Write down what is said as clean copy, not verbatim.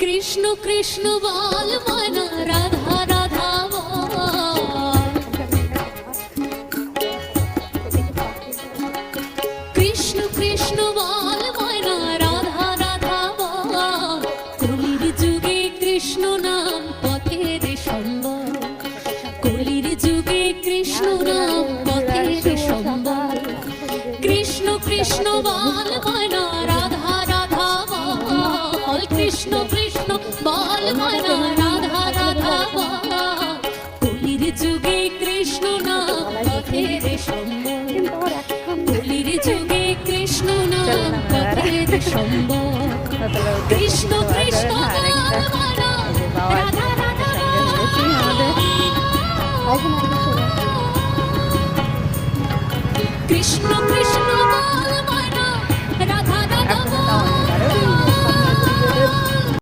কৃষ্ণ কৃষ্ণ বল ময়না রাধা রাধা বল, কৃষ্ণ কৃষ্ণ বল ময়না রাধা রাধা বল। কলির যুগে কৃষ্ণ নাম পথের সম্বল, কলির যুগে কৃষ্ণ নাম পথের সম্বল। কৃষ্ণ কৃষ্ণ বল ময়না রাধা রাধা বল, কৃষ্ণ কৃষ্ণ বল ময়না রাধা রাধা বল। কলির যুগে কৃষ্ণ নাম পথের সম্বল, কলির যুগে কৃষ্ণ নাম পথের সম্বল। কৃষ্ণ কৃষ্ণ বল ময়না রাধা রাধা বল, কৃষ্ণ